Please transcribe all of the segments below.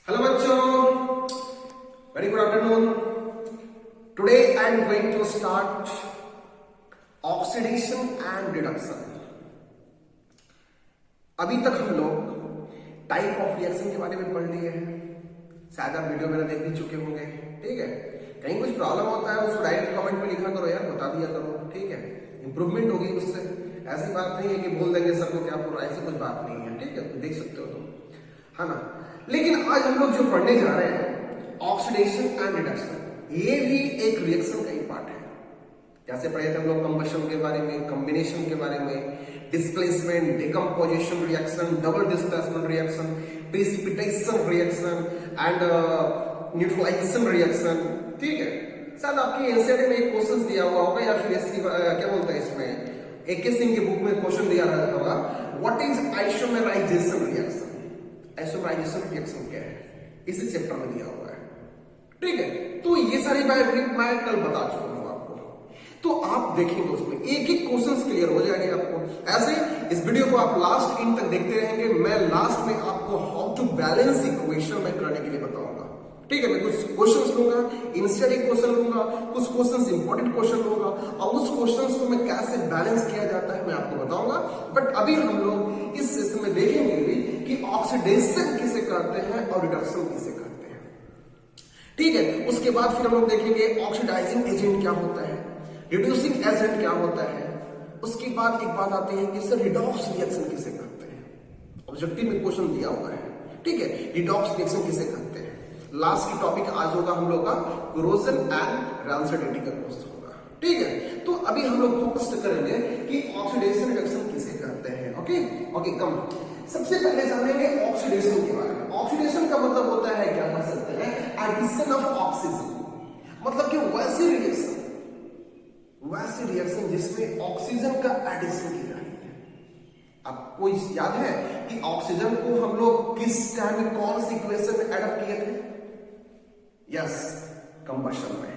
Hello बच्चों, very good afternoon. Today I am going to start oxidation and reduction. अभी तक हम लोग टाइप ऑफ रिएक्शन के बारे में पढ़ लिए हैं. शायद आप वीडियो मेरा देख भी चुके होंगे. ठीक है, कहीं कुछ प्रॉब्लम होता है उसको डायरेक्ट कमेंट में लिखा करो यार, बता दिया करो. ठीक है, इंप्रूवमेंट होगी उससे. ऐसी बात नहीं है कि बोल देंगे सबको क्या पूरा, ऐसी कुछ बात नहीं है. ठीक है, तो देख सकते हो तुम, है ना. लेकिन आज हम लोग जो पढ़ने जा रहे हैं ऑक्सीडेशन एंड रिडक्शन, ये भी एक रिएक्शन का ही पार्ट है. जैसे पढ़े थे हम लोग कंबशन के बारे में, कॉम्बिनेशन के बारे में, displacement, decomposition reaction, double displacement reaction, precipitation reaction and neutralization reaction. ठीक है, शायद आपकी एनसीईआरटी में एक क्वेश्चन दिया हुआ होगा या फिर क्या बोलते हैं इसमें AK सिंह की बुक में क्वेश्चन दिया होगा, what is isomerisation reaction. Isomerisation reaction क्या है, इसी चैप्टर में दिया हुआ है. ठीक है, तो ये सारी बात मैं कल बता चुका हूं आपको, तो आप देखेंगे उसमें एक एक क्वेश्चंस क्लियर हो जाएंगे आपको. ऐसे इस वीडियो को आप लास्ट इन तक देखते रहेंगे. मैं लास्ट में आपको हाउ टू बैलेंस इक्वेशन में करने के लिए बताऊंगा. ठीक है, मैं कुछ क्वेश्चंस लूंगा, इंस्टेंट क्वेश्चन लूंगा, कुछ क्वेश्चंस इंपॉर्टेंट क्वेश्चन लूंगा और उस क्वेश्चंस को मैं कैसे बैलेंस किया जाता है मैं आपको बताऊंगा. बट अभी हम लोग इस सेशन में देखेंगे भी कि ऑक्सीडेशन किसे करते हैं और रिडक्शन किसे करते हैं. ठीक है, उसके बाद फिर हम लोग देखेंगे ऑक्सीडाइजिंग एजेंट क्या होता है, रिड्यूसिंग एजेंट क्या होता है. उसके बाद एक बात आती है कि सर रिडॉक्स रिएक्शन किसे करते हैं. ऑब्जेक्टिव में क्वेश्चन दिया हुआ है. ठीक है, रिडॉक्स रिएक्शन किसे करते हैं. लास्ट की टॉपिक आज होगा हम लोग का कोरोजन एंड रांसिडिटी का कोर्स होगा. ठीक है, तो अभी हम लोग फोकस करेंगे कि ऑक्सीडेशन रिडक्शन किसे करते हैं. ओके ओके, कम सबसे पहले जानेंगे ऑक्सीडेशन के बारे में. ऑक्सीडेशन का मतलब होता है, क्या कह सकते हैं, एडिशन ऑफ ऑक्सीजन. मतलब कि वैसी रिएक्शन जिसमें ऑक्सीजन का एडिशन की जा रही है. आपको याद है कि ऑक्सीजन को हम लोग किस टाइम कौन सी इक्वेशन में एड किए थे. यस, कंबशन में.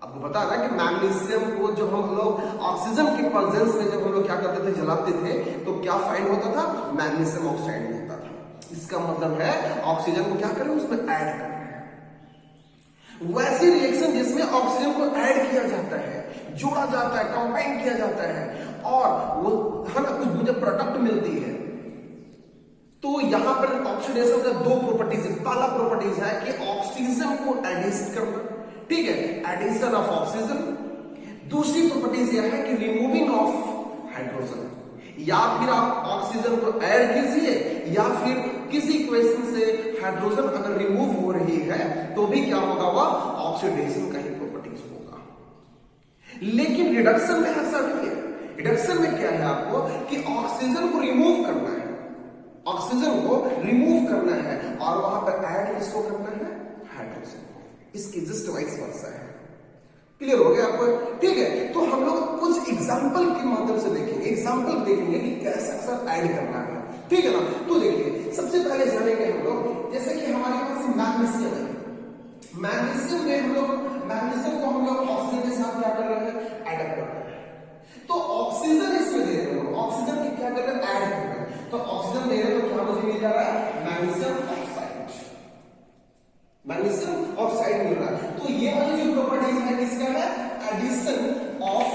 आपको पता है ना कि मैग्नीशियम को जब हम लोग ऑक्सीजन के प्रेजेंस में जब हम लोग क्या करते थे, जलाते थे, तो क्या फाइंड होता था, मैग्नीशियम ऑक्साइड मिलता था. इसका मतलब है ऑक्सीजन को क्या करें, उसमें ऐड कर रहे हैं. वैसी रिएक्शन जिसमें ऑक्सीजन को ऐड किया जाता है, जोड़ा जाता है, कंबाइन किया जाता है और वो है ना कुछ मुझे प्रोडक्ट मिलती है. तो यहां पर ऑक्सीडेशन का दो प्रॉपर्टीज है. पहला प्रॉपर्टीज है कि ऑक्सीजन को एडिशन करना. ठीक है, एडिशन ऑफ ऑक्सीजन. दूसरी प्रॉपर्टीज यह है कि रिमूविंग ऑफ हाइड्रोजन. या फिर आप ऑक्सीजन को ऐड कीजिए या फिर किसी इक्वेशन से हाइड्रोजन अगर रिमूव हो रही है तो भी क्या होगा, वह ऑक्सीडेशन का ही प्रॉपर्टीज होगा. लेकिन रिडक्शन में ऐसा नहीं है. रिडक्शन में क्या है आपको कि ऑक्सीजन को रिमूव करना है, ऑक्सीजन को रिमूव करना है और वहां पर ऐड किसको करना है, हाइड्रोजन को. इसकी जस्ट वाइस वर्सा है. क्लियर हो गया आपको. ठीक है, तो हम लोग कुछ एग्जांपल के माध्यम से देखेंगे, एग्जांपल देखेंगे कि कैसे अक्सर ऐड करना है. ठीक है ना. तो देखिए, सबसे पहले जानेंगे हम लोग, जैसे कि हमारे पास मैग्नीशियम है. मैग्नीशियम में हम लोग मैग्नीशियम को हम लोग ऑक्सीजन के साथ क्या कर रहे हैं, ऐड कर रहे हैं. तो ऑक्सीजन इसमें दे रहे हैं, ऑक्सीजन की क्या कर रहे हैं, ऐड कर रहे हैं. तो ऑक्सीजन दे रहे हैं तो क्या मुझे मिल जा रहा है, मैग्नीशियम ऑक्साइड. मैग्नीशियम ऑक्साइड मिल रहा है. तो ये वाली जो प्रॉपर्टीज है किसका है, एडिशन ऑफ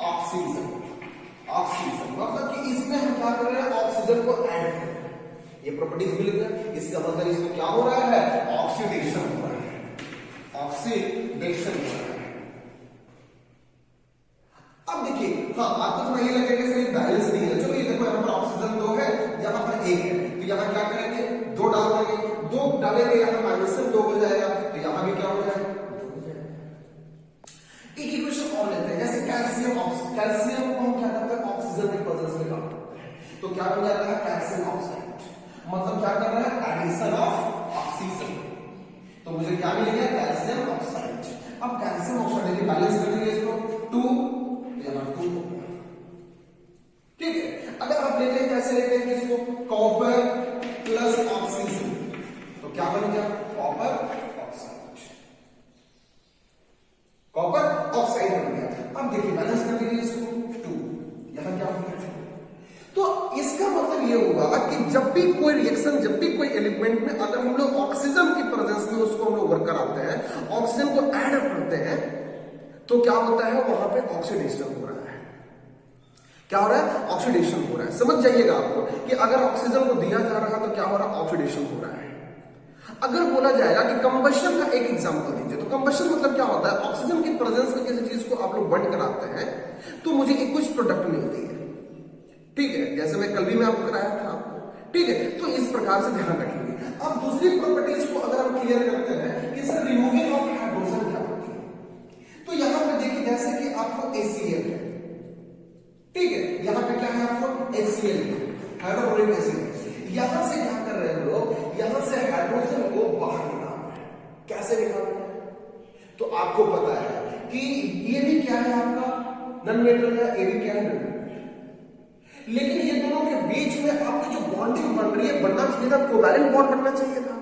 ऑक्सीजन. ऑक्सीजन मतलब कि इसमें हम क्या कर रहे हैं, ऑक्सीजन को ऐड कर रहे हैं. ये प्रॉपर्टीज मिल गया. इसका मतलब इसमें क्या हो रहा है, ऑक्सीडेशन हो रहा है. ऑक्सीडेशन हो रहा है. अब देखिए, हाँ आपको थोड़ा ये लगेगा सर बैलेंस नहीं है. चलो ये देखो, यहाँ पर ऑक्सीजन 2 है, यहाँ पर 1 है, तो यहाँ क्या करेंगे, 2 डाल देंगे. 2 डालेंगे, यहाँ मैग्नीशियम 2 हो जाएगा, तो यहाँ भी क्या हो जाएगा, 2 हो जाएगा. एक इक्वेशन और लेते हैं, जैसे कैल्शियम. कैल्शियम को हम क्या करते हैं, ऑक्सीजन के प्रेजेंस में काम करते हैं, तो क्या बन जाता है, कैल्शियम ऑक्साइड. मतलब क्या कर रहा है, एडिशन ऑफ ऑक्सीजन. तो मुझे क्या मिल गया, कैल्शियम ऑक्साइड. अब कैल्शियम ऑक्साइड के बैलेंस कर देंगे इसको, 2 यहाँ 2. ठीक है, अगर आप लेते हैं, कैसे लेते हैं इसको, कॉपर प्लस ऑक्सीजन, तो क्या बन गया, कॉपर ऑक्साइड. कॉपर ऑक्साइड बन गया. अब देखिए बैलेंस कर दीजिए इसको, 2. यहां क्या हो गया. तो इसका मतलब ये हुआ कि जब भी कोई रिएक्शन, जब भी कोई एलिमेंट में अगर हम लोग ऑक्सीजन की प्रेजेंस में उसको हम लोग वर्क कराते हैं, ऑक्सीजन को ऐड करते हैं, तो क्या होता है वहां पे ऑक्सीडेशन हो रहा है। क्या हो रहा है? ऑक्सीडेशन हो रहा है। समझ जाइएगा आपको कि अगर ऑक्सीजन को दिया जा रहा है तो क्या हो रहा है? ऑक्सीडेशन हो रहा है। अगर बोला जाएगा कि कंबशन का एक एग्जांपल दीजिए, तो कंबशन मतलब क्या होता है? ऑक्सीजन की प्रेजेंस में किसी चीज को आप लोग बर्न कराते हैं तो मुझे एक कुछ प्रोडक्ट मिलती है, ठीक है, जैसे मैं कल भी मैं आपको कराया था आपको, ठीक है। तो इस प्रकार से ध्यान रखेंगे। अब दूसरी प्रॉपर्टीज को अगर हम क्लियर करते हैं कि सर रिमूविंग ऑफ हाइड्रोजन क्या होती है, तो यहां पे देखिए जैसे कि आपको HCl है, ठीक है, यहां पे क्या है? आपको HCl हाइड्रोक्लोरिक एसिड। यहां से क्या कर रहे हैं लोग? यहां से हाइड्रोजन को बाहर निकाल रहे हैं। कैसे निकाल रहे हैं? तो आपको पता है कि ये भी क्या है? आपका नॉन मेटल है, ये भी क्या है? Non metal. लेकिन ये दोनों के बीच में आपकी जो बॉन्डिंग बन रही है, बनना चाहिए था कोवैलेंट बॉन्ड बनना चाहिए था।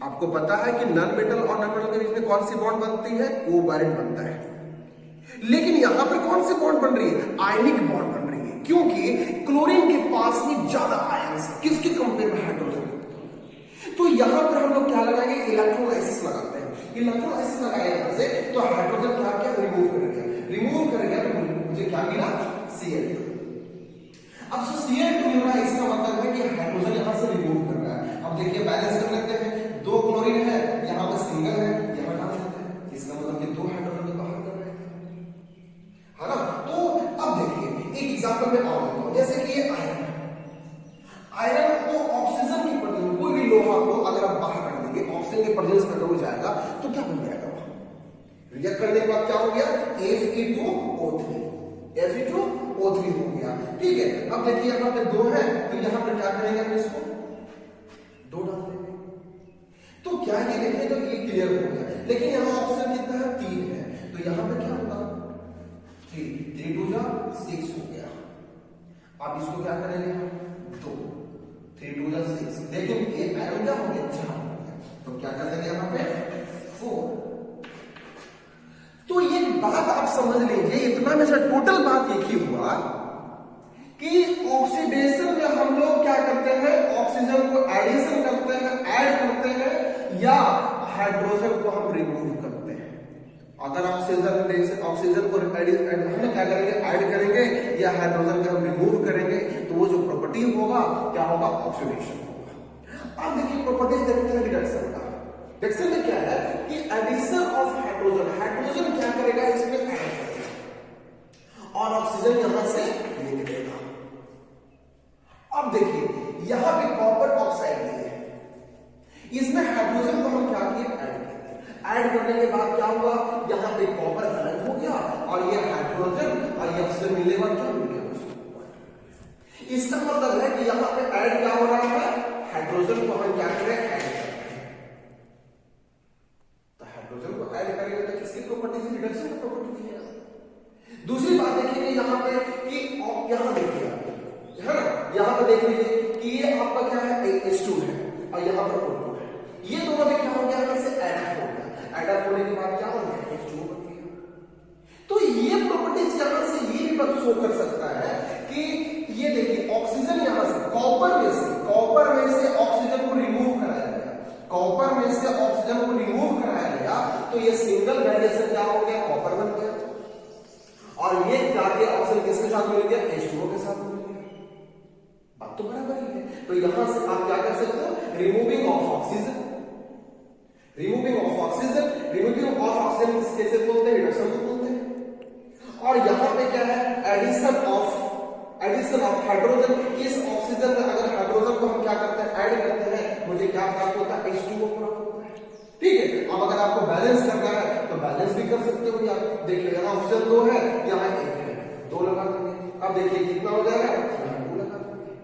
आपको पता है कि नॉन मेटल और नॉन मेटल के बीच में कौन सी बॉन्ड बनती है? कोवैलेंट बनता है। लेकिन यहां पर कौन सी बॉन्ड बन रही है? आयनिक बॉन्ड बन रही है, क्योंकि क्लोरीन के पास में ज्यादा आयंस किसके कंपेयर में? हाइड्रोजन। तो यहां पर हम लोग क्या लगाएंगे? इलेक्ट्रोलाइसिस लगाते हैं। इलेक्ट्रोलाइसिस लगाए यहां से तो हाइड्रोजन क्या क्या रिमूव कर गया, रिमूव कर गया तो मुझे क्या मिला? Cl2। अब जो Cl2 मिला इसका मतलब है कि हाइड्रोजन यहां से रिमूव कर रहा है। अब देखिए बैलेंस कर लेते हैं, दो क्लोरीन है, यहां पर सिंगल है, यहां डाल देते हैं, इसका मतलब कि दो हाइड्रोजन को बाहर कर रहे हैं, है ना। तो अब देखिए एक एग्जांपल में और देता हूं, जैसे कि ये आयरन को ऑक्सीजन की प्रेजेंस, कोई भी लोहा को अगर आप बाहर कर देंगे, ऑक्सीजन की प्रेजेंस में हो जाएगा तो क्या बन जाएगा? रिएक्ट करने के बाद क्या हो गया? Fe2O3, Fe2O3 हो गया, ठीक है। अब देखिए यहां पे दो है तो यहां पे क्या करेंगे? हम इसको दो डाल देंगे, तो क्या ये देखिए तो ये क्लियर हो गया। लेकिन यहां ऑक्सीजन कितना है? 3 है, तो यहां पे क्या होगा? 3 2 जा 6 हो गया। अब इसको क्या करेंगे? 2 3 2 जा 6, लेकिन ये आयरन क्या हो गया? 4 हो गया, तो क्या कर देंगे यहां पे? 4। तो ये बात आप समझ लीजिए, इतना में से टोटल बात एक ही हुआ कि ऑक्सीडेशन में हम लोग क्या करते हैं? ऑक्सीजन को एडिशन करते हैं, ऐड करते हैं, या हाइड्रोजन को हम रिमूव करते हैं। अगर ऑक्सीजन को हम क्या करेंगे? ऐड करेंगे, या हाइड्रोजन को हम रिमूव करेंगे, तो वो जो प्रॉपर्टी होगा क्या होगा? ऑक्सीडेशन होगा। अब देखिए प्रॉपर्टीज देखते हैं रिडक्शन का। रिडक्शन में क्या है कि एडिशन ऑफ हाइड्रोजन, हाइड्रोजन क्या करेगा? इसमें ऐड करेगा और ऑक्सीजन यहां से निकलेगा। अब देखिए यहां पे कॉपर ऑक्साइड है, इसमें हाइड्रोजन को हम क्या किए? ऐड किए। ऐड करने के बाद क्या हुआ? यहां पे कॉपर अलग हो गया और ये हाइड्रोजन और ये ऑक्सीजन मिलने के बाद क्या मिल गया? इसका मतलब है कि यहां पे ऐड क्या हो रहा है? हाइड्रोजन को हम क्या करें? ऐड करें। तो हाइड्रोजन को ऐड करेंगे तो किसकी प्रॉपर्टी से? रिडक्शन की प्रॉपर्टी है। दूसरी बात देखिए यहां पे कि यहां देखिए, है ना, यहां पर देख लीजिए कि ये आपका क्या है? H2 है और यहां पर O2 है। ये दोनों में क्या हो गया? इससे ऐड हो गया, ऐड होने के बाद क्या हो गया? H2 बन गया। तो ये प्रॉपर्टीज यहां से ये भी बात शो कर सकता है कि ये देखिए ऑक्सीजन यहां से कॉपर में से ऑक्सीजन को रिमूव कराया गया, कॉपर में से ऑक्सीजन को रिमूव कराया गया, तो ये सिंगल बैरियर क्या हो गया? कॉपर बन गया, और ये जाके ऑक्सीजन किसके साथ मिल गया? H2O के साथ मिल गया। बात तो बराबर ही है। तो यहां से आप क्या कर सकते हो? Removing of oxygen, removing of oxygen किससे बोलते हैं? रिडक्शन को बोलते हैं। और यहां पे क्या है? Addition of hydrogen. इस ऑक्सीजन में अगर हाइड्रोजन को हम क्या करते हैं? ऐड करते हैं, मुझे क्या प्राप्त होता है? H2O प्राप्त होता है, ठीक है। अब अगर आपको बैलेंस करना है तो बैलेंस भी कर सकते हो। आप देखिए यहां ऑक्सीजन 2 है, यहां 1 है, 2 लगा देंगे। अब देखिए कितना हो जाएगा? 2 लगा देंगे,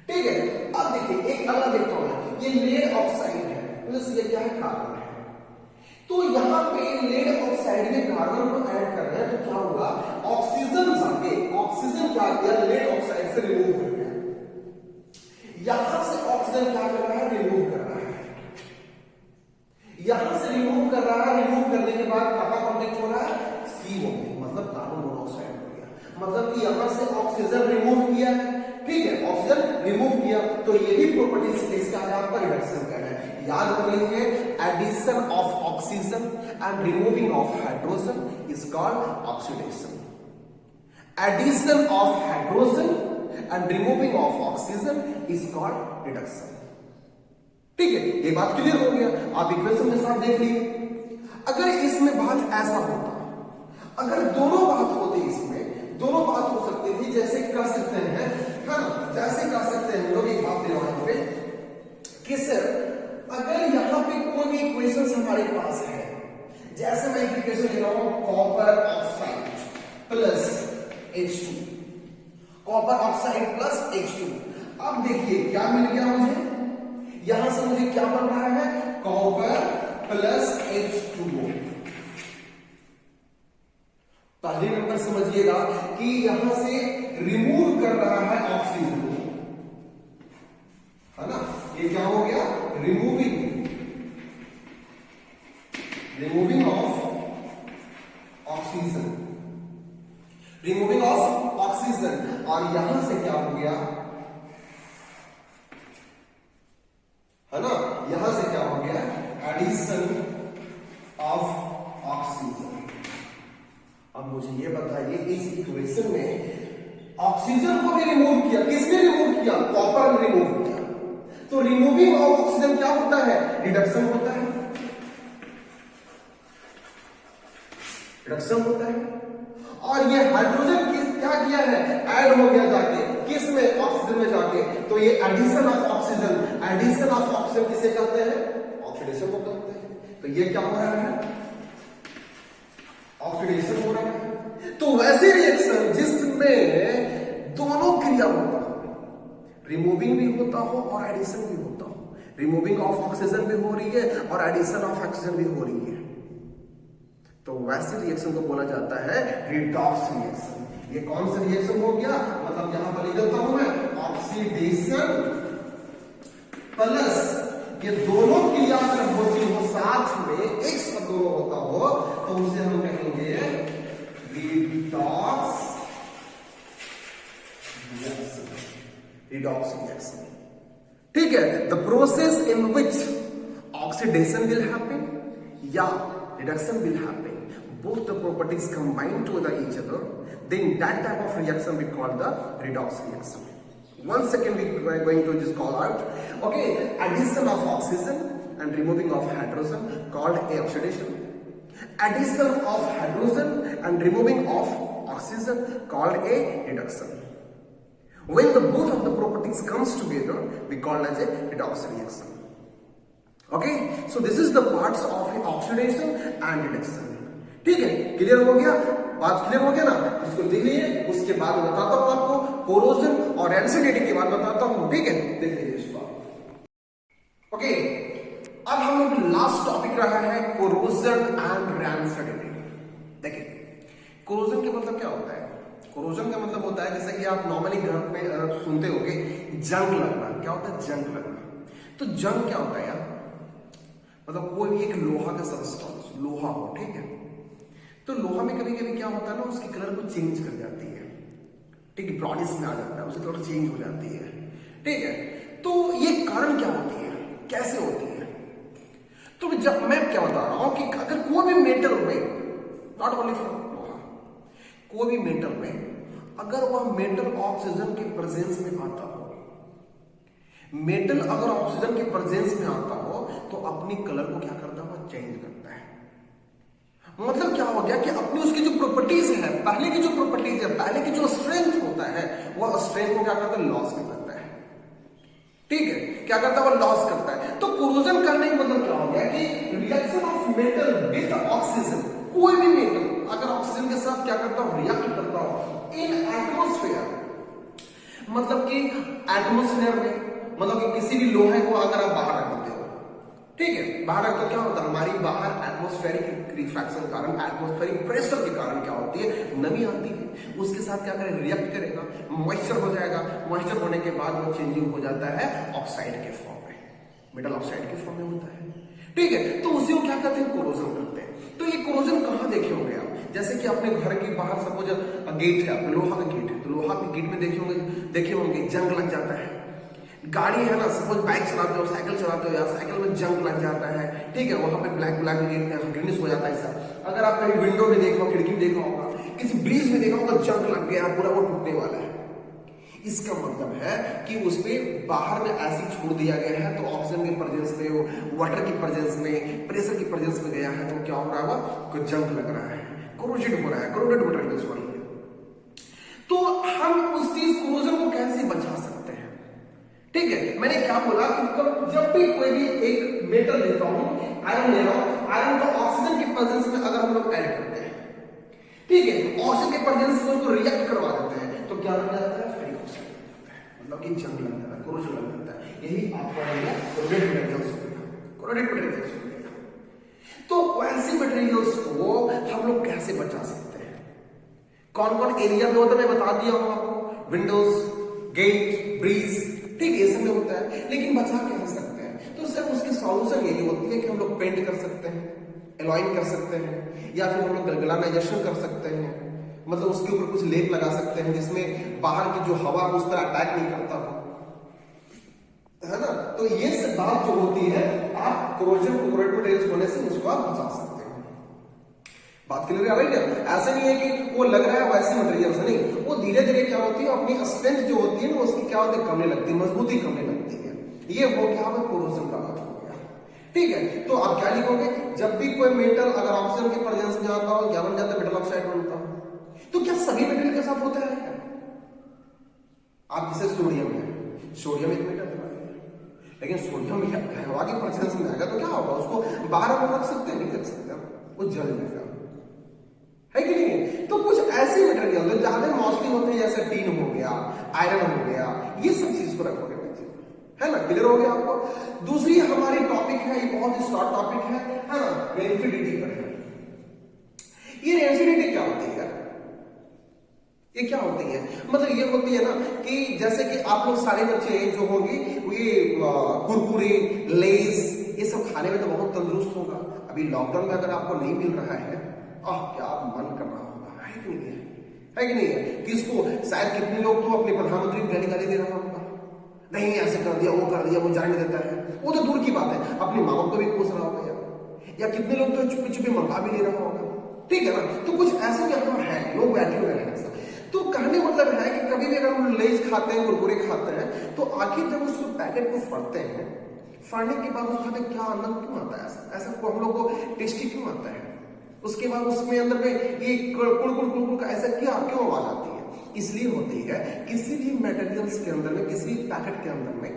ठीक है। अब देखिए एक अगला देखता हूं, ये लेड ऑक्साइड है, मतलब ये क्या है? कार्बन है। तो यहां पे लेड ऑक्साइड में कार्बन को ऐड कर रहे हैं, तो क्या होगा? ऑक्सीजन जाके ऑक्सीजन क्या किया? लेड ऑक्साइड से रिमूव कर दिया। यहां से ऑक्सीजन क्या कर रहा है? रिमूव कर रहा है, यहां से रिमूव कर रहा है। रिमूव करने के बाद कहां कांटेक्ट हो रहा है? CO में, मतलब कार्बन मोनोऑक्साइड हो गया। मतलब कि यहां से ऑक्सीजन रिमूव किया है, ठीक है, ऑक्सीजन रिमूव किया, तो ये भी प्रॉपर्टीज इसका है आपका रिडक्शन का है। याद कर लीजिए, addition of oxygen and removing of hydrogen is called oxidation. Addition of hydrogen and removing of oxygen is called reduction. ठीक है, ये बात क्लियर हो गया। आप इक्वेशन के साथ देख लीजिए, अगर इसमें बात ऐसा होता, अगर दोनों बात होती, इसमें दोनों बात हो सकती थी, जैसे कह सकते हैं, है ना, जैसे कह सकते हैं लोग एक बात दे रहा हूं पे कि सर अगर यहां पे कोई भी इक्वेशन हमारे पास है, जैसे मैं एक इक्वेशन ले रहा हूं, copper oxide plus H2, copper oxide plus H2। अब देखिए क्या मिल गया मुझे, यहां से मुझे क्या बन रहा है, कॉपर प्लस H2O। पहले नंबर समझिएगा कि यहां से रिमूव कर रहा है ऑक्सीजन, है ना, ये क्या हो गया, removing of oxygen, removing of oxygen. और यहां से क्या हो गया, है ना, यहां से क्या हो गया, एडिशन ऑफ ऑक्सीजन। अब मुझे ये बताइए, इस इक्वेशन में ऑक्सीजन को भी रिमूव किया, किसने रिमूव किया, कॉपर ने रिमूव किया, तो रिमूविंग ऑफ ऑक्सीजन क्या होता है, रिडक्शन होता है, रिडक्शन होता है। और ये हाइड्रोजन क्या किया है, ऐड हो गया जाके किस में, ऑक्सीजन में जाके, तो ये addition of oxygen, addition of oxygen किसे कहते हैं, ऑक्सीडेशन को कहते हैं। तो ये क्या हो रहा है, ऑक्सीडेशन हो रहा है। तो वैसे रिएक्शन जिसमें दोनों क्रिया होता हो, रिमूविंग भी होता हो और एडिशन भी होता हो, रिमूविंग ऑफ ऑक्सीजन भी हो रही है और एडिशन ऑफ ऑक्सीजन भी हो रही है, तो वैसे रिएक्शन को बोला जाता है रिडॉक्स रिएक्शन। ये कौन सा रिएक्शन हो गया, मतलब यहां पर लिख देता हूं मैं, ऑक्सीडेशन प्लस ये दोनों क्रिया अगर होती हो साथ में, एक साथ दोनों होता हो, तो उसे हम कहेंगे रिडॉक्स रिएक्शन, रिडॉक्स रिएक्शन। ठीक है, the process in which oxidation will happen या reduction will happen, both the properties combine to each other, then that type of reaction we call the redox reaction. 1 second we are going to just call out, okay, addition of oxygen and removing of hydrogen called a oxidation, addition of hydrogen and removing of oxygen called a reduction. When the both of the properties comes together, we call as a redox reaction. Okay, so this is the parts of oxidation and reduction. ठीक है, clear हो गया, बात clear हो गया ना, इसको देख लीजिए, उसके बाद बताता हूं आपको कोरोजन और रैंसिडिटी के बाद बताता हूं, ठीक है, देख लीजिए इसको। ओके, अब हम लोग लास्ट टॉपिक रहा है कोरोजन एंड रैंसिडिटी। देखिए, कोरोजन के मतलब क्या होता है, कोरोजन का मतलब होता है जैसे कि आप नॉर्मली घर में सुनते होंगे जंग लगना। क्या होता है, जंग लगना। तो जंग क्या होता है यार, मतलब कोई भी एक लोहा का सबस्टेंस, लोहा हो, ठीक है, तो लोहा में कभी कभी क्या होता है ना, उसकी कलर को चेंज कर जाती है, ठीक है, ब्राउनिश में आ जाता है, उसकी कलर चेंज हो जाती है, ठीक है। तो ये कारण क्या होती है, कैसे होती है, तो जब मैं क्या बता रहा हूं कि अगर कोई भी मेटल में, नॉट ओनली फ्रॉम लोहा, कोई भी मेटल में अगर वह मेटल ऑक्सीजन के प्रेजेंस में आता हो, मेटल अगर ऑक्सीजन के प्रेजेंस में आता हो तो अपनी कलर को क्या करता है, चेंज करता है। मतलब क्या हो गया कि अपनी उसकी जो प्रॉपर्टीज है, पहले की जो प्रॉपर्टीज है, पहले की जो स्ट्रेंथ होता है, वह स्ट्रेंथ को क्या करता है, लॉस करता है, ठीक है, क्या करता है, वह लॉस करता है। तो कोरोजन करने का मतलब क्या हो गया कि reaction of metal with oxygen, कोई भी मेटल अगर ऑक्सीजन के साथ क्या करता हो, रिएक्ट करता हो इन एटमोस्फेयर, मतलब कि एटमोस्फेयर में, मतलब कि किसी भी लोहे को अगर आप बाहर रख देते हो, ठीक है, बाहर रख तो क्या होता है, हमारी बाहर एटमोस्फेरिक रिफ्रैक्शन के कारण, एटमोस्फेरिक प्रेशर के कारण क्या होती है, नमी आती है, उसके साथ क्या करेगा, रिएक्ट करेगा, मॉइस्चर हो जाएगा, मॉइस्चर होने के बाद वो चेंजिंग हो जाता है ऑक्साइड के फॉर्म में, मेटल ऑक्साइड के फॉर्म में होता है, ठीक है। तो उसी को क्या कहते हैं, कोरोजन करते हैं। तो ये कोरोजन कहां देखे होंगे आप, जैसे कि अपने घर के बाहर सपोज गेट है, आपका लोहा का गेट है, तो लोहा के गेट में देखे होंगे जंग लग जाता है। गाड़ी है ना, सपोज बाइक चलाते हो, साइकिल चलाते हो, या साइकिल में जंग लग जाता है, ठीक है, वहां पे ब्लैक ब्लैक ग्रीनिश हो जाता है ऐसा। अगर आप कहीं विंडो में देखा हो, खिड़की में देखा होगा, किसी ब्रिज में देखा होगा, जंग लग गया पूरा, वो टूटने वाला है। इसका मतलब है कि उस पे बाहर में एसिड छोड़ दिया गया है, तो ऑक्सीजन के प्रेजेंस में, वाटर की प्रेजेंस में, प्रेशर की प्रेजेंस में गया है, तो क्या हो रहा है, कोई जंग लग रहा है, कोरोजेड हो रहा है, कोरोडेड मटेरियल सॉरी। तो हम उस चीज कोरोजन को कैसे बचा सकते हैं? ठीक है, मैंने क्या बोला कि मतलब जब भी कोई भी एक मेटल लेता हूं, आयरन ले रहा हूं, आयरन को ऑक्सीजन के प्रेजेंस में अगर हम लोग ऐड करते हैं, ठीक है, ऑक्सीजन के प्रेजेंस में उसको रिएक्ट करवा देते हैं, तो क्या लग जाता है, फेरिक ऑक्साइड, मतलब कि जंग लग जाता है, कोरोजन लग जाता है। यही आपका कोरोडेड मटेरियल्स हो गया, कोरोडेड मटेरियल्स हो गया। तो वैसे मटेरियल्स को हम लोग कैसे बचा सकते हैं? कौन कौन एरिया में होता है मैं बता दिया हूं आपको, विंडोज, गेट, ब्रिज, ठीक है, ये सब में होता है। लेकिन बचा कैसे सकते हैं? तो सर उसकी सॉल्यूशन यही होती है कि हम लोग पेंट कर सकते हैं, एलॉइन कर सकते हैं, या फिर हम लोग गलगलानाइजेशन कर सकते हैं, मतलब उसके ऊपर कुछ लेप लगा सकते हैं जिसमें बाहर की जो हवा उस पर अटैक नहीं करता हो, है ना। तो ये सब बात जो होती है, आप कोरोजन मटेरियल्स होने से उसको आप बचा सकते हैं। बात क्लियर आ रही है? ऐसा नहीं है कि वो लग रहा है वैसे मटेरियल से, नहीं, वो धीरे धीरे क्या होती है, अपनी स्ट्रेंथ जो होती है ना उसकी क्या होती है, कमने लगती है, मजबूती कमने लगती है। ये वो क्या है, कोरोजन का बात हो गया, ठीक है। तो आप क्या लिखोगे, जब भी कोई मेटल अगर ऑक्सीजन के प्रेजेंस में आता हो, क्या बन जाता है, मेटल ऑक्साइड बनता हो। तो क्या सभी मेटल के साथ होता है क्या? आप जैसे सोडियम है, सोडियम एक मेटल है, लेकिन सोडियम हवा की प्रेजेंस में आएगा तो क्या होगा, उसको बाहर हम रख सकते हैं, नहीं रख सकते, वो जल जाएगा, है कि नहीं। तो कुछ ऐसे मटेरियल जो ज्यादा मॉस्टली होते हैं, जैसे टीन हो गया, आयरन हो गया, ये सब चीज को रखोगे, है ना। क्लियर हो गया आपको? दूसरी हमारी टॉपिक है, ये बहुत ही शॉर्ट टॉपिक है ना, रेंसिडिटी पर है। ये रेंसिडिटी क्या होती है? ये क्या होती है, मतलब ये होती है ना कि जैसे कि आप लोग सारे बच्चे जो होंगे ये कुरकुरे, लेस, ये सब खाने में तो बहुत तंदुरुस्त होगा। अभी लॉकडाउन में अगर आपको नहीं मिल रहा है, क्या मन कर रहा होगा, है कि नहीं है, है कि नहीं है। किसको, शायद कितने लोग तो अपने प्रधानमंत्री को गाली दे रहा होगा, नहीं ऐसे कर दिया, वो कर दिया, वो जाने देता है, वो तो दूर की बात है, अपने माँ बाप को भी पूछ रहा होगा या कितने लोग तो चुपी चुपी मंगा भी ले रहा होगा, ठीक है ना। तो कुछ ऐसा यहाँ है, लोग बैठे हुए हैं ऐसा। तो कहने मतलब है कि कभी भी अगर हम लेज खाते हैं, कुरकुरे खाते हैं, तो आखिर जब उसको पैकेट को फाड़ते हैं, फाड़ने के बाद उसका क्या आनंद क्यों आता है, ऐसा हम लोग को टेस्टी क्यों आता है, उसके बाद उसमें अंदर में ये कुड़ का ऐसा क्यों आवाज आती है? इसलिए होती है, किसी भी मटेरियल्स के अंदर में, किसी भी पैकेट के अंदर में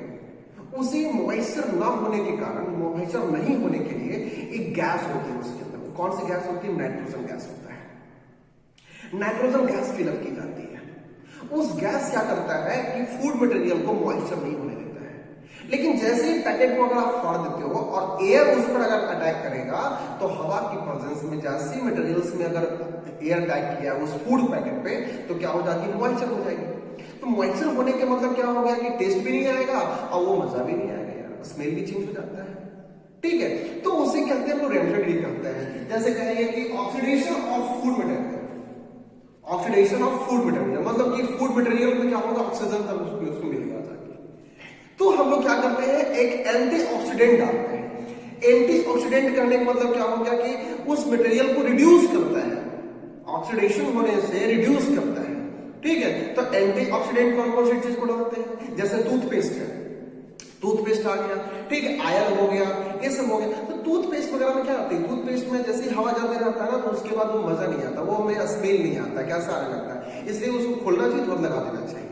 उसे मॉइस्चर ना होने के कारण, मॉइस्चर नहीं होने के लिए एक गैस होती है उसके अंदर। कौन सी गैस होती है? नाइट्रोजन गैस होता है। नाइट्रोजन गैस फिलअप की जाती है। उस गैस क्या करता है कि फूड मटेरियल को मॉइस्चर नहीं होने देता है। लेकिन जैसे ही पैकेट को अगर आप फाड़ देते हो और एयर उस पर अगर अटैक करेगा, तो हवा की प्रेजेंस में जैसे मटेरियल्स में अगर एयर अटैक किया उस फूड पैकेट पे, तो क्या हो जाती है, मॉइस्चर हो जाएगी। तो मॉइस्चर होने के मतलब क्या हो गया कि टेस्ट भी नहीं आएगा और वो मजा भी नहीं आएगा यार, स्मेल भी चेंज हो जाता है, ठीक है। तो उसे कहते हैं, वो रेंसिडिटी कहते हैं। जैसे कहेंगे कि oxidation of food material, oxidation of food material मतलब कि फूड मटेरियल में क्या होगा, ऑक्सीजन का उसको मिलेगा जाके। तो हम लोग क्या करते हैं, एक एंटीऑक्सीडेंट डालते हैं। एंटीऑक्सीडेंट करने का मतलब क्या हो गया कि उस मटेरियल को रिड्यूस करता है, ऑक्सीडेशन होने से रिड्यूस करता है, ठीक है। तो एंटीऑक्सीडेंट कौन कौन सी चीज को डालते हैं? जैसे टूथपेस्ट है, टूथपेस्ट आ गया, ठीक है, आयरन हो गया, ये सब हो गया। तो टूथपेस्ट वगैरह में क्या आता है, टूथपेस्ट में जैसे हवा जाते रहता है ना, तो उसके बाद वो मजा नहीं आता, वो हमें स्मेल नहीं आता, कैसा आने लगता है, इसलिए उसको खोलना चाहिए, तुरंत लगा देना चाहिए।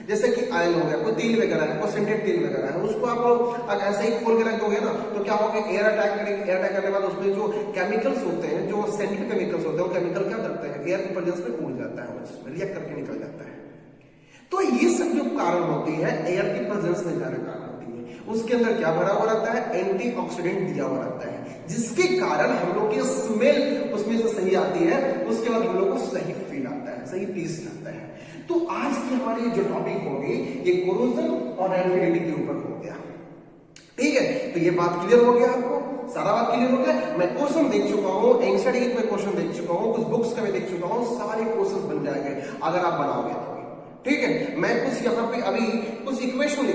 जैसे कि ऑयल हो गया, कोई तेल वगैरह है, कोई सेंटेड तेल वगैरह है, उसको आप लोग ऐसे ही खोल के रख दोगे ना, तो क्या होगा, एयर अटैक करेंगे, एयर अटैक करने के बाद उसमें जो केमिकल्स होते हैं, जो सेंटेड केमिकल्स होते हैं, वो केमिकल क्या करते हैं, एयर की प्रेजेंस में उड़ जाता है, उसमें रिएक्ट करके निकल जाता है। तो ये सब जो कारण होती है, एयर की प्रेजेंस में जाने कारण होती है, उसके अंदर क्या भरा हुआ रहता है, एंटीऑक्सीडेंट दिया हुआ रहता है, जिसके कारण हम लोग की स्मेल उसमें से सही आती है, उसके बाद हम लोग को सही फील आता है, सही टेस्ट आता है। तो आज की हमारी जो टॉपिक होगी, ये कोरोजन और रेंसिडिटी के ऊपर हो गया, ठीक है। तो ये बात क्लियर हो गया आपको। सारा बात क्लियर हो गया। मैं क्वेश्चन देख चुका हूँ, एनसीईआरटी में क्वेश्चन देख चुका हूँ, कुछ बुक्स का भी देख चुका हूँ, सारे क्वेश्चन बन जाएंगे अगर आप बनाओगे तो। ठीक है, मैं कुछ यहाँ पे अभी कुछ इक्वेशन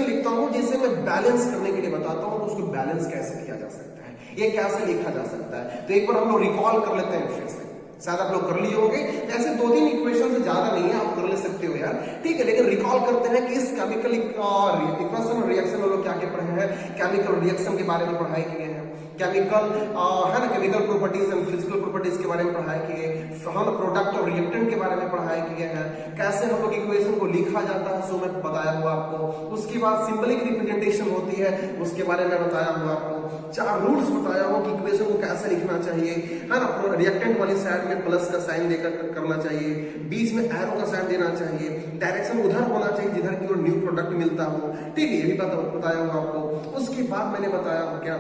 लिखता हूँ, जिसे मैं बैलेंस करने के लिए बताता हूँ, उसको बैलेंस कैसे किया जा सकता है, ये कैसे लिखा जा सकता है। तो एक बार हम लोग रिकॉल कर लेते हैं फिर से, शायद आप लोग कर लिए होंगे, ऐसे 2-3 इक्वेशन से ज्यादा नहीं है, आप कर ले सकते हो यार, ठीक है। लेकिन रिकॉल करते हैं कि इस केमिकल इक्वेशन और रिएक्शन में लोग क्या क्या पढ़े हैं, केमिकल रिएक्शन के बारे में पढ़ाई किए हैं, केमिकल है ना, chemical properties and physical properties के बारे में पढ़ाई किए, हम प्रोडक्ट और रिएक्टेंट के बारे में पढ़ाई किए हैं, कैसे हम लोग इक्वेशन को लिखा जाता है, सो मैं बताया हुआ आपको। उसके बाद सिंबलिक रिप्रेजेंटेशन होती है, उसके बारे में बताया हुआ आपको। 4 रूल्स बताया हुआ कि इक्वेशन को कैसे लिखना चाहिए, है ना, रिएक्टेंट वाली साइड में प्लस का साइन देकर करना चाहिए, बीच में एरो का साइन देना चाहिए, डायरेक्शन उधर होना चाहिए जिधर की न्यू प्रोडक्ट मिलता हो, ठीक है, ये भी बताया हुआ आपको। उसके बाद मैंने बताया क्या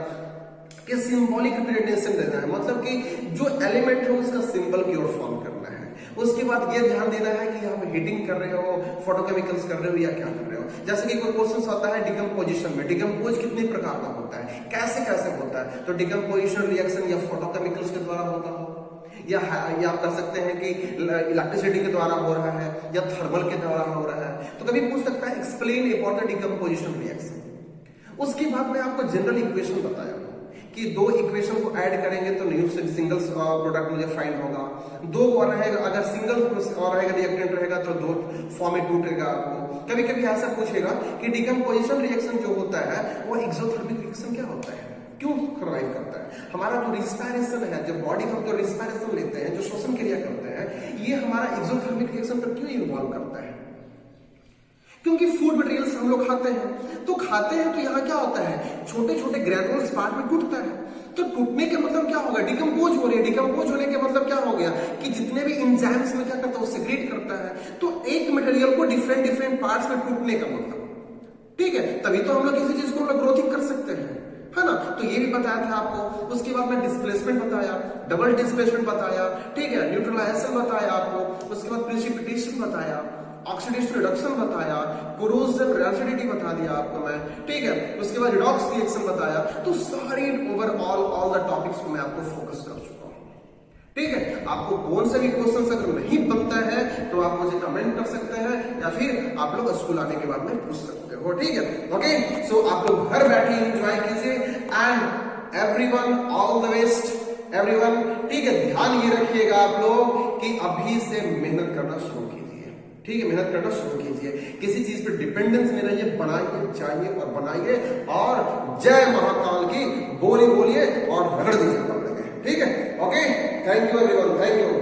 कि सिंबॉलिक रिप्रेजेंटेशन देना है, मतलब कि जो एलिमेंट है उसका सिंबल की ओर फॉर्म करना है। उसके बाद ये ध्यान देना है कि आप हीटिंग कर रहे हो, फोटोकेमिकल्स कर रहे हो या क्या कर रहे हो। जैसे कि कोई क्वेश्चन आता है डिकम्पोजिशन में, डिकम्पोज कितने प्रकार का होता है, कैसे कैसे होता है, तो डिकम्पोजिशन रिएक्शन या फोटोकेमिकल्स के द्वारा होता हो, या आप कर सकते हैं कि इलेक्ट्रिसिटी के द्वारा हो रहा है या थर्मल के द्वारा हो रहा है। तो कभी पूछ सकता है explain about the decomposition reaction. उसके बाद मैं आपको जनरल इक्वेशन बताया कि 2 इक्वेशन को ऐड करेंगे तो न्यू सिंगल प्रोडक्ट मुझे फाइंड होगा। 2 और रहेगा, अगर सिंगल और रहेगा रिएक्टेंट रहेगा तो 2 फॉर्म में टूटेगा आपको। कभी कभी ऐसा पूछेगा कि डिकम्पोजिशन रिएक्शन जो होता है वो एक्सोथर्मिक रिएक्शन क्या होता है, क्यों सर्वाइव करता है। हमारा जो रिस्पायरेशन है, जो बॉडी हम जो रिस्पायरेशन लेते हैं, जो श्वसन क्रिया करते हैं, ये हमारा एक्सोथर्मिक रिएक्शन पर क्यों इन्वॉल्व करता है, क्योंकि फूड मटेरियल्स हम लोग खाते हैं तो यहाँ क्या होता है, छोटे छोटे ग्रैनुल्स पार्ट में टूटता है। तो टूटने के मतलब क्या होगा, डिकम्पोज हो रही है। डिकम्पोज होने के मतलब क्या हो गया कि जितने भी एंजाइम्स में क्या करता है वो सेक्रेट करता है। तो एक मटेरियल को डिफरेंट पार्ट्स में टूटने का मतलब, ठीक है, तभी तो हम लोग किसी चीज को ग्रोथिंग कर सकते हैं, है ना। तो ये भी बताया था आपको। उसके बाद मैं डिस्प्लेसमेंट बताया, डबल डिस्प्लेसमेंट बताया, ठीक है, न्यूट्रलाइजेशन बताया आपको। उसके बाद प्रेसिपिटेशन बताया, ऑक्सीडेशन रिडक्शन बताया, कोरोजन रेसिडिटी बता दिया आपको मैं, ठीक है। उसके बाद रिडॉक्स रिएक्शन बताया। तो सारे ओवरऑल ऑल द टॉपिक्स को मैं आपको फोकस कर चुका हूं, ठीक है। आपको कौन सा भी क्वेश्चन अगर नहीं बनता है तो आप मुझे कमेंट कर सकते हैं या फिर आप लोग स्कूल आने के बाद में पूछ सकते हो, ठीक है। ओके, सो आप लोग घर बैठे एंजॉय कीजिए and everyone all the best everyone, ठीक है। ध्यान ये रखिएगा आप लोग कि अभी से मेहनत करना शुरू कीजिए, ठीक है, मेहनत करना शुरू कीजिए, किसी चीज पे डिपेंडेंस नहीं रहिए, बनाइए, चाहिए और बनाइए, और जय महाकाल की बोलिए और रगड़ दीजिए, ठीक है। Okay, thank you everyone, thank you.